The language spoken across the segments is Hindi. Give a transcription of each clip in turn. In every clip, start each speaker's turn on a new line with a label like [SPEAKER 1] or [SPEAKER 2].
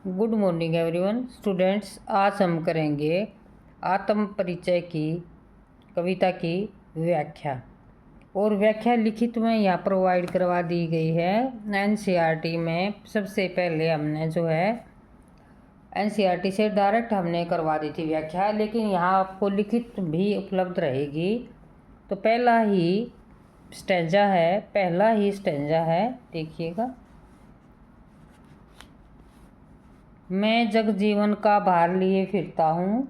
[SPEAKER 1] Good morning everyone students. आज हम करेंगे आत्म परिचय की कविता की व्याख्या। और व्याख्या लिखित में यहाँ प्रोवाइड करवा दी गई है एनसीईआरटी में। सबसे पहले हमने जो है एनसीईआरटी से डायरेक्ट हमने करवा दी थी व्याख्या, लेकिन यहाँ आपको लिखित भी उपलब्ध रहेगी। तो पहला ही स्टैंजा है, देखिएगा। मैं जग जीवन का भार लिए फिरता हूँ,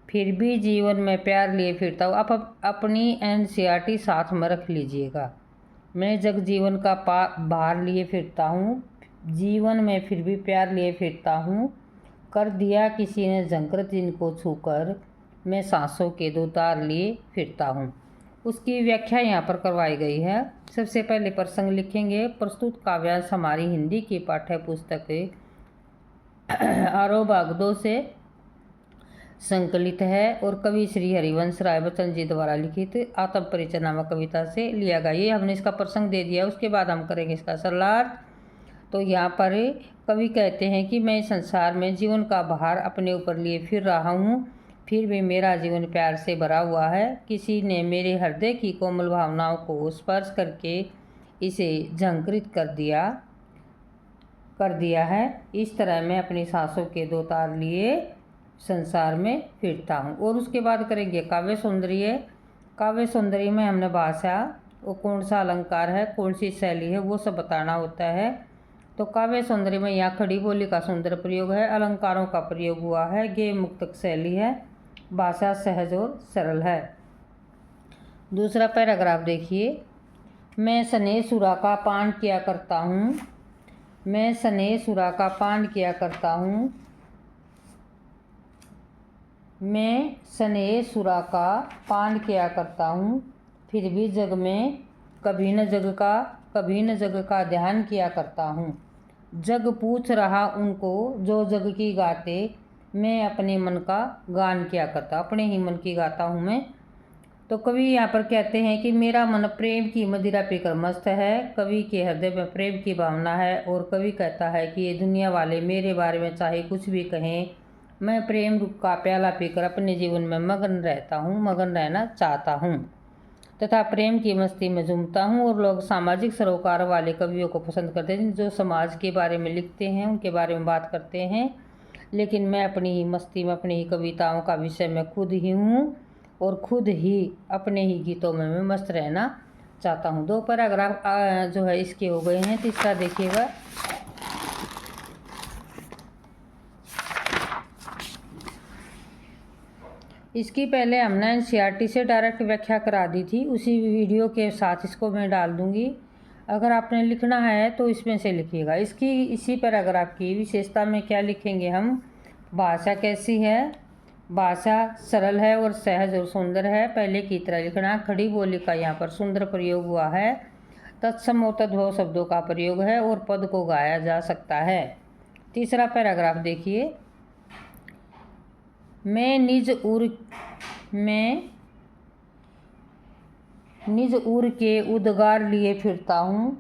[SPEAKER 1] फिर भी जीवन में प्यार लिए फिरता हूँ। आप अपनी एनसीईआरटी साथ में रख लीजिएगा। मैं जग जीवन का भार लिए फिरता हूँ, जीवन में फिर भी प्यार लिए फिरता हूँ। कर दिया किसी ने झंकृत जिनको छूकर, मैं सांसों के दो तार लिए फिरता हूँ। उसकी व्याख्या यहाँ पर करवाई गई है। सबसे पहले प्रसंग लिखेंगे। प्रस्तुत काव्यांश हमारी हिंदी की पाठ्य पुस्तक आरोह भागदो से संकलित है और कवि श्री हरिवंश राय बच्चन जी द्वारा लिखित आत्म परिचय नामक कविता से लिया गया। ये हमने इसका प्रसंग दे दिया, उसके बाद हम करेंगे इसका सरलार्थ। तो यहाँ पर कवि कहते हैं कि मैं संसार में जीवन का भार अपने ऊपर लिए फिर रहा हूँ, फिर भी मेरा जीवन प्यार से भरा हुआ है। किसी ने मेरे हृदय की कोमल भावनाओं को स्पर्श करके इसे झंकृत कर दिया है। इस तरह मैं अपनी सांसों के दो तार लिए संसार में फिरता हूँ। और उसके बाद करेंगे काव्य सौंदर्य। काव्य सौंदर्य में हमने भाषा, वो कौन सा अलंकार है, कौन सी शैली है, वो सब बताना होता है। तो काव्य सौंदर्य में यहाँ खड़ी बोली का सुंदर प्रयोग है, अलंकारों का प्रयोग हुआ है, गेय मुक्तक शैली है, भाषा सहज और सरल है। दूसरा पैराग्राफ देखिए। मैं स्नेह सुरा का पान किया करता हूँ, मैं स्नेह सुरा का पान किया करता हूँ, मैं स्नेह सुरा का पान किया करता हूँ, फिर भी जग में कभी न जग का ध्यान किया करता हूँ। जग पूछ रहा उनको जो जग की गाते, मैं अपने मन का गान किया करता, अपने ही मन की गाता हूँ मैं। तो कवि यहाँ पर कहते हैं कि मेरा मन प्रेम की मदिरा पीकर मस्त है। कवि के हृदय में प्रेम की भावना है और कवि कहता है कि ये दुनिया वाले मेरे बारे में चाहे कुछ भी कहें, मैं प्रेम का प्याला पीकर अपने जीवन में मगन रहना चाहता हूँ तथा प्रेम की मस्ती में झूमता हूँ। और लोग सामाजिक सरोकार वाले कवियों को पसंद करते हैं, जो समाज के बारे में लिखते हैं, उनके बारे में बात करते हैं। लेकिन मैं अपनी ही मस्ती में अपनी ही कविताओं का विषय मैं खुद ही हूँ और खुद ही अपने ही गीतों में मैं मस्त रहना चाहता हूँ। दो पैराग्राफ जो है इसके हो गए हैं। तीसरा देखिएगा। इसकी पहले हमने एनसीईआरटी से डायरेक्ट व्याख्या करा दी थी, उसी वीडियो के साथ इसको मैं डाल दूँगी। अगर आपने लिखना है तो इसमें से लिखिएगा। इसी पैराग्राफ की विशेषता में क्या लिखेंगे हम। भाषा कैसी है, भाषा सरल है और सहज और सुंदर है, पहले की तरह लिखना। खड़ी बोली का यहाँ पर सुंदर प्रयोग हुआ है, तत्सम और तद्भव शब्दों का प्रयोग है और पद को गाया जा सकता है। तीसरा पैराग्राफ देखिए। मैं निज उर के उद्गार लिए फिरता हूँ,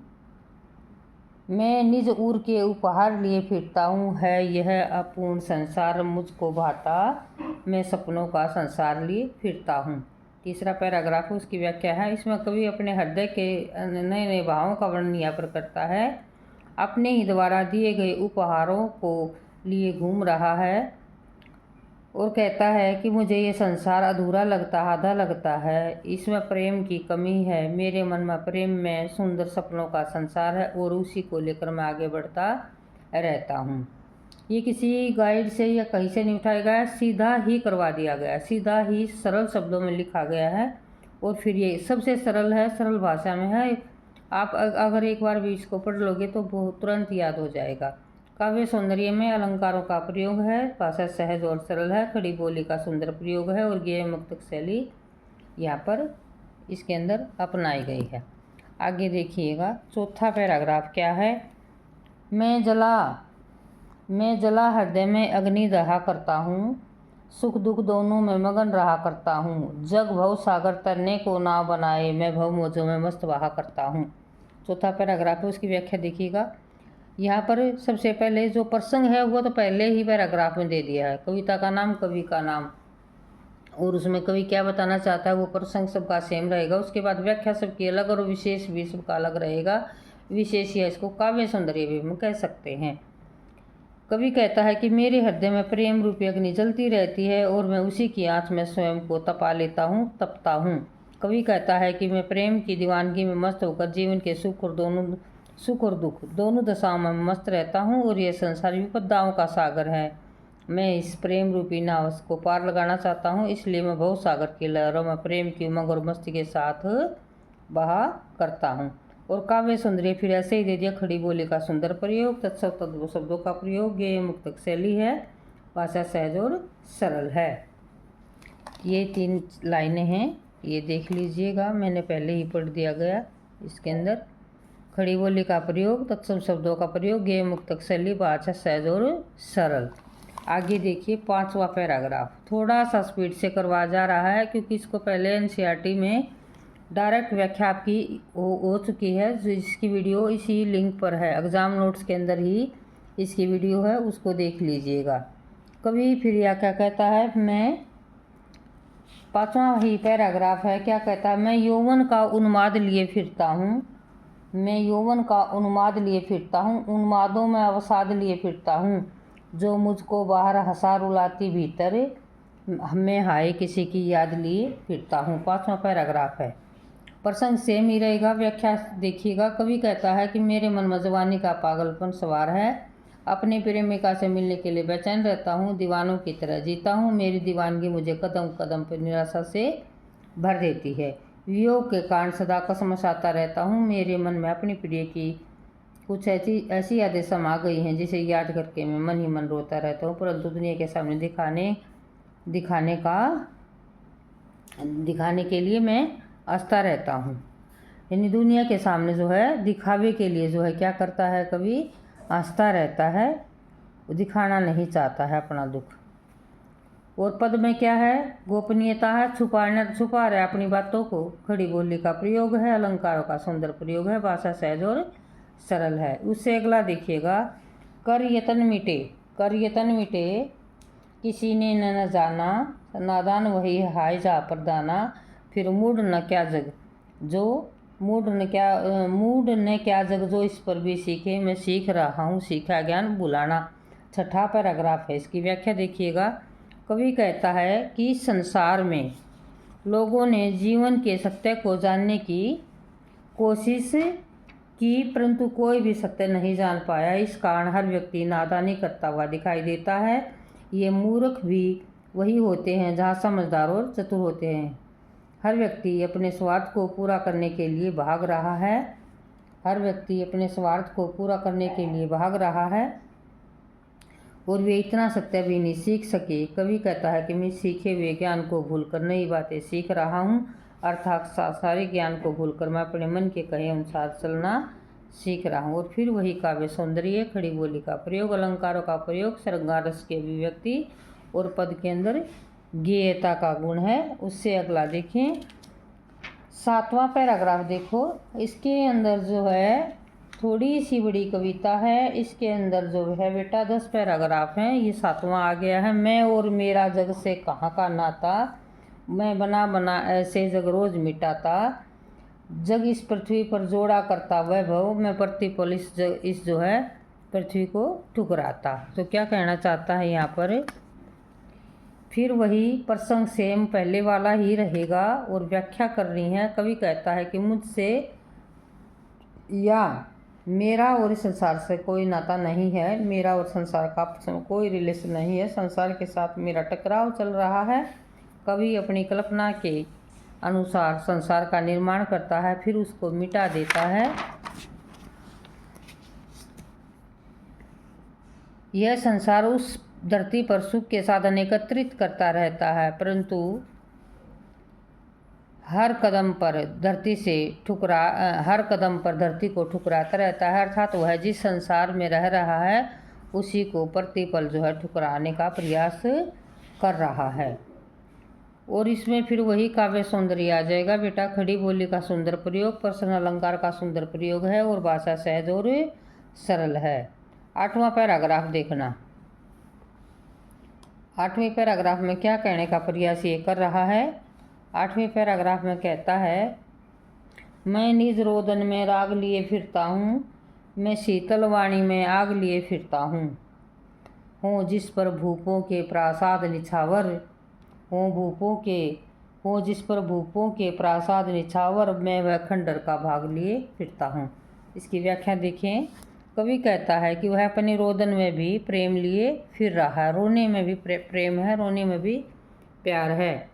[SPEAKER 1] मैं निज उर के उपहार लिए फिरता हूँ। है यह अपूर्ण संसार मुझको भाता, मैं सपनों का संसार लिए फिरता हूँ। तीसरा पैराग्राफ उसकी व्याख्या है। इसमें कवि अपने हृदय के नए नए भावों का वर्णन यहाँ पर करता है। अपने ही द्वारा दिए गए उपहारों को लिए घूम रहा है और कहता है कि मुझे ये संसार अधूरा लगता, आधा लगता है, इसमें प्रेम की कमी है। मेरे मन में प्रेम में सुंदर सपनों का संसार है और उसी को लेकर मैं आगे बढ़ता रहता हूँ। ये किसी गाइड से या कहीं से नहीं उठाया गया, सीधा ही करवा दिया गया, सीधा ही सरल शब्दों में लिखा गया है। और फिर ये सबसे सरल है, सरल भाषा में है। आप अगर एक बार भी इसको पढ़ लोगे तो बहुत तुरंत याद हो जाएगा। काव्य सौंदर्य में अलंकारों का प्रयोग है, भाषा सहज और सरल है, खड़ी बोली का सुंदर प्रयोग है और गेय मुक्तक शैली यहाँ पर इसके अंदर अपनाई गई है। आगे देखिएगा। चौथा पैराग्राफ क्या है। मैं जला हृदय में अग्नि दहा करता हूँ, सुख दुख दोनों में मगन रहा करता हूँ। जग भव सागर तरने को नाव बनाए, मैं भव मौजों में मस्त बहा करता हूँ। चौथा पैराग्राफ है, उसकी व्याख्या देखिएगा। यहाँ पर सबसे पहले जो प्रसंग है वो तो पहले ही पैराग्राफ में दे दिया है, कविता का नाम, कवि का नाम, और उसमें कवि क्या बताना चाहता है वो प्रसंग सबका सेम रहेगा। उसके बाद व्याख्या सबकी अलग और विशेष भी सबका अलग रहेगा। विशेष या इसको काव्य सौंदर्य भी हम कह सकते हैं। कवि कहता है कि मेरे हृदय में प्रेम रूपी अग्नि जलती रहती है और मैं उसी की आँच में स्वयं को तपा लेता हूँ, तपता हूँ। कवि कहता है कि मैं प्रेम की दीवानगी में मस्त होकर जीवन के सुख और दुख दोनों दशाओं में मस्त रहता हूँ और यह संसार विपदाओं का सागर है। मैं इस प्रेम रूपी नाव को पार लगाना चाहता हूँ, इसलिए मैं भव सागर की लहरों में प्रेम की उमंग और मस्ती के साथ बहा करता हूँ। और काव्य सौंदर्य फिर ऐसे ही दे दिया, खड़ी बोली का सुंदर प्रयोग, तत्सव तत्व शब्दों का प्रयोग, ये मुक्तक शैली है, भाषा सहज और सरल है। ये 3 लाइनें हैं, ये देख लीजिएगा, मैंने पहले ही पढ़ दिया गया। इसके अंदर खड़ी बोली का प्रयोग, तत्सव शब्दों का प्रयोग, ये मुक्तक शैली, भाषा सहज और सरल। आगे देखिए 5वां पैराग्राफ, थोड़ा सा स्पीड से करवा जा रहा है क्योंकि इसको पहले एनसीईआरटी में डायरेक्ट व्याख्या आपकी हो चुकी है, जिसकी वीडियो इसी लिंक पर है, एग्ज़ाम नोट्स के अंदर ही इसकी वीडियो है, उसको देख लीजिएगा। कवि फिर यह क्या कहता है, मैं 5वां ही पैराग्राफ है, क्या कहता है, मैं यौवन का उन्माद लिए फिरता हूँ, मैं यौवन का उन्माद लिए फिरता हूँ, उन्मादों में अवसाद लिए फिरता हूँ, जो मुझको बाहर हंसा रुलाती भीतर मैं हाय किसी की याद लिए फिरता हूँ। 5वां पैराग्राफ है, प्रसंग सेम ही रहेगा, व्याख्या देखिएगा। कवि कहता है कि मेरे मन में जवानी का पागलपन सवार है, अपने प्रेमिका से मिलने के लिए बेचैन रहता हूँ, दीवानों की तरह जीता हूँ, मेरी दीवानगी मुझे कदम कदम पर निराशा से भर देती है, वियोग के कारण सदा कसमस आता रहता हूँ, मेरे मन में अपनी प्रिय की कुछ ऐसी यादें समा गई हैं जिसे याद करके मैं मन ही मन रोता रहता हूँ, परंतु दुनिया के सामने दिखाने के लिए मैं हंसता रहता हूँ। यानी दुनिया के सामने जो है दिखावे के लिए जो है क्या करता है, कभी हंसता रहता है, दिखाना नहीं चाहता है अपना दुख। और पद में क्या है, गोपनीयता है, छुपा रहे अपनी बातों को, खड़ी बोली का प्रयोग है, अलंकारों का सुंदर प्रयोग है, भाषा सहज और सरल है। उससे अगला देखिएगा, कर यतन मिटे किसी ने न जाना, नादान वही हाय जा परदाना, फिर मूड न क्या जग जो इस पर भी सीखे, मैं सीख रहा हूँ सीखा ज्ञान भुलाना। 6ठा पैराग्राफ है, इसकी व्याख्या देखिएगा। कवि कहता है कि संसार में लोगों ने जीवन के सत्य को जानने की कोशिश की, परंतु कोई भी सत्य नहीं जान पाया, इस कारण हर व्यक्ति नादानी करता हुआ दिखाई देता है। ये मूर्ख भी वही होते हैं जहाँ समझदार और चतुर होते हैं। हर व्यक्ति अपने स्वार्थ को पूरा करने के लिए भाग रहा है, और वे इतना सत्य भी नहीं सीख सके। कवि कहता है कि मैं सीखे हुए ज्ञान को भूलकर नई बातें सीख रहा हूँ, अर्थात सारे ज्ञान को भूलकर मैं अपने मन के कहे अनुसार चलना सीख रहा हूँ। और फिर वही काव्य सौंदर्य, खड़ी बोली का प्रयोग, अलंकारों का प्रयोग, श्रृंगार रस की अभिव्यक्ति और पद के अंदर गेयता का गुण है। उससे अगला देखें 7वां पैराग्राफ देखो, इसके अंदर जो है थोड़ी सी बड़ी कविता है, इसके अंदर जो है बेटा 10 पैराग्राफ हैं, ये 7वां आ गया है। मैं और मेरा जग से कहाँ का नाता, मैं बना ऐसे जग रोज मिटाता, जग इस पृथ्वी पर जोड़ा करता वैभव, मैं प्रतिपल इस जो है पृथ्वी को ठुकराता। तो क्या कहना चाहता है यहाँ पर, फिर वही प्रसंग सेम पहले वाला ही रहेगा और व्याख्या करनी है। कवि कहता है कि मुझसे या मेरा और इस संसार से कोई नाता नहीं है, मेरा और संसार का आपस में कोई रिलेशन नहीं है, संसार के साथ मेरा टकराव चल रहा है। कवि अपनी कल्पना के अनुसार संसार का निर्माण करता है, फिर उसको मिटा देता है। यह संसार उस धरती पर सुख के साधन एकत्रित करता रहता है, परंतु हर कदम पर धरती को ठुकराता रहता है, अर्थात वह जिस संसार में रह रहा है उसी को प्रतिपल जो है ठुकराने का प्रयास कर रहा है। और इसमें फिर वही काव्य सौंदर्य आ जाएगा बेटा, खड़ी बोली का सुंदर प्रयोग, प्रश्न अलंकार का सुंदर प्रयोग है और भाषा सहज और सरल है। 8वां पैराग्राफ देखना। 8वें पैराग्राफ में क्या कहने का प्रयास ये कर रहा है। 8वें पैराग्राफ में कहता है, मैं निज रोदन में राग लिए फिरता हूँ, मैं शीतल वाणी में आग लिए फिरता हूँ जिस पर भूपों के प्रासाद निछावर, जिस पर भूपों के प्रासाद निछावर, मैं वह खंडर का भाग लिए फिरता हूँ। इसकी व्याख्या देखें। कवि कहता है कि वह अपने रोदन में भी प्रेम लिए फिर रहा है, रोने में भी प्रेम है, रोने में भी प्यार है।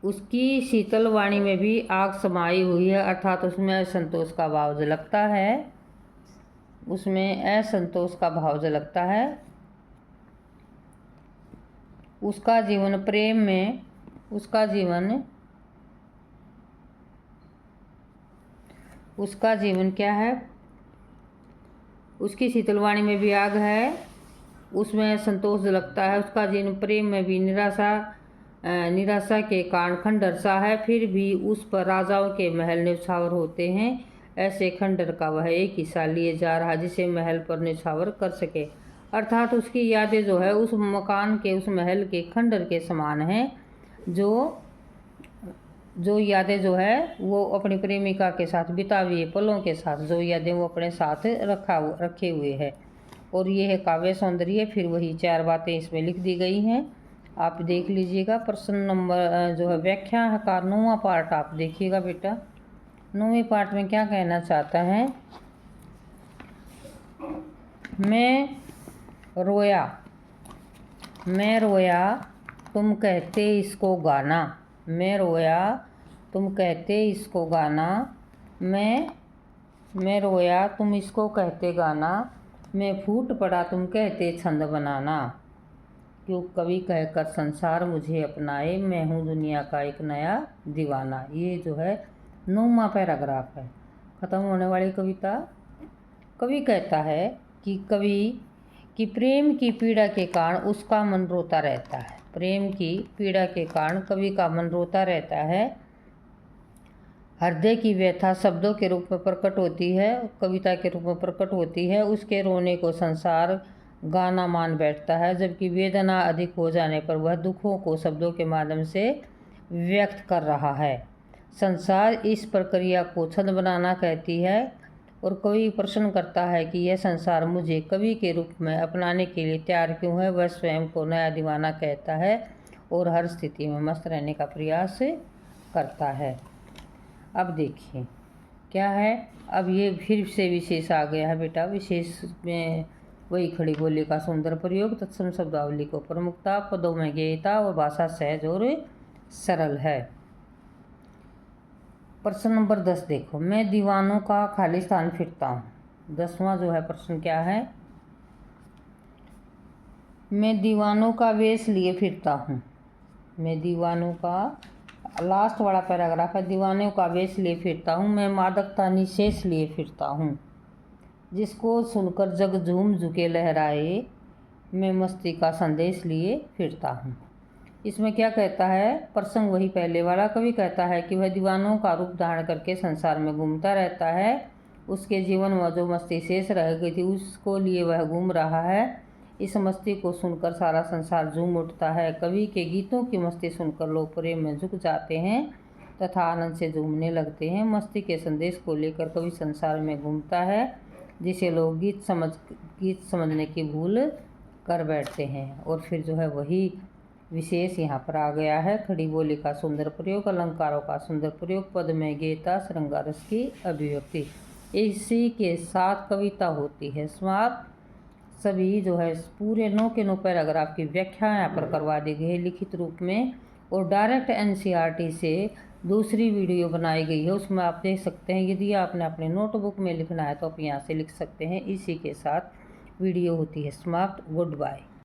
[SPEAKER 1] उसकी शीतल वाणी में भी आग समाई हुई है, अर्थात उसमें असंतोष का भाव झलकता है, उसमें असंतोष का भाव झलकता है। उसका जीवन प्रेम में, उसका जीवन क्या है। उसकी शीतल वाणी में भी आग है, उसमें संतोष झलकता है। उसका जीवन प्रेम में भी निराशा के कारण खंडर सा है, फिर भी उस पर राजाओं के महल निछावर होते हैं। ऐसे खंडर का वह एक हिस्सा लिए जा रहा जिसे महल पर निछावर कर सके, अर्थात उसकी यादें जो है उस मकान के, उस महल के खंडर के समान हैं। जो यादें जो है वो अपनी प्रेमिका के साथ बिता हुए पलों के साथ जो यादें वो अपने साथ रखे हुए है। और ये है काव्य सौंदर्य। फिर वही 4 बातें इसमें लिख दी गई हैं, आप देख लीजिएगा। प्रश्न नंबर जो है व्याख्या का 9वां पार्ट आप देखिएगा बेटा। 9वें पार्ट में क्या कहना चाहता है। मैं रोया तुम कहते इसको गाना, मैं रोया तुम कहते इसको गाना, मैं रोया तुम इसको कहते गाना, मैं फूट पड़ा तुम कहते छंद बनाना। क्यों कवि कहकर संसार मुझे अपनाए, मैं हूँ दुनिया का एक नया दीवाना। ये जो है 9वां पैराग्राफ है, ख़त्म होने वाली कविता। कवि कहता है कि प्रेम की पीड़ा के कारण उसका मन रोता रहता है। प्रेम की पीड़ा के कारण कवि का मन रोता रहता है। हृदय की व्यथा शब्दों के रूप में प्रकट होती है, कविता के रूप में प्रकट होती है। उसके रोने को संसार गाना मान बैठता है, जबकि वेदना अधिक हो जाने पर वह दुखों को शब्दों के माध्यम से व्यक्त कर रहा है। संसार इस प्रक्रिया को छंद बनाना कहती है। और कवि प्रश्न करता है कि यह संसार मुझे कवि के रूप में अपनाने के लिए तैयार क्यों है। वह स्वयं को नया दीवाना कहता है और हर स्थिति में मस्त रहने का प्रयास करता है। अब देखिए क्या है। अब ये फिर से विशेष आ गया है बेटा। विशेष में वही खड़ी बोली का सुंदर प्रयोग, तत्सम शब्दावली को प्रमुखता, पदों में गेयता और भाषा सहज और सरल है। प्रश्न नंबर 10 देखो। मैं दीवानों का खालिस्तान फिरता हूँ। 10वां जो है प्रश्न क्या है। मैं दीवानों का वेश लिए फिरता हूँ। मैं दीवानों का, लास्ट वाला पैराग्राफ है, दीवानों का वेश लिए फिरता हूँ। मैं मादकता निशेष लिए फिरता हूँ, जिसको सुनकर जग झूम झुके लहराए। मैं मस्ती का संदेश लिए फिरता हूँ। इसमें क्या कहता है। प्रसंग वही पहले वाला। कवि कहता है कि वह दीवानों का रूप धारण करके संसार में घूमता रहता है। उसके जीवन में जो मस्ती शेष रह गई थी उसको लिए वह घूम रहा है। इस मस्ती को सुनकर सारा संसार झूम उठता है। कवि के गीतों की मस्ती सुनकर लोग प्रेम में झुक जाते हैं तथा आनंद से झूमने लगते हैं। मस्ती के संदेश को लेकर कवि संसार में घूमता है, जिसे लोग गीत समझने की भूल कर बैठते हैं। और फिर जो है वही विशेष यहाँ पर आ गया है। खड़ी बोली का सुंदर प्रयोग, अलंकारों का सुंदर प्रयोग, पद में गेयता, श्रृंगार रस की अभिव्यक्ति, इसी के साथ कविता होती है समाप्त। सभी जो है पूरे 9 के 9 पैराग्राफ की व्याख्या यहाँ पर करवा दी गई है लिखित रूप में। और डायरेक्ट NCERT से दूसरी वीडियो बनाई गई है, उसमें आप देख सकते हैं। यदि आपने अपने नोटबुक में लिखना है तो आप यहाँ से लिख सकते हैं। इसी के साथ वीडियो होती है समाप्त। Good bye.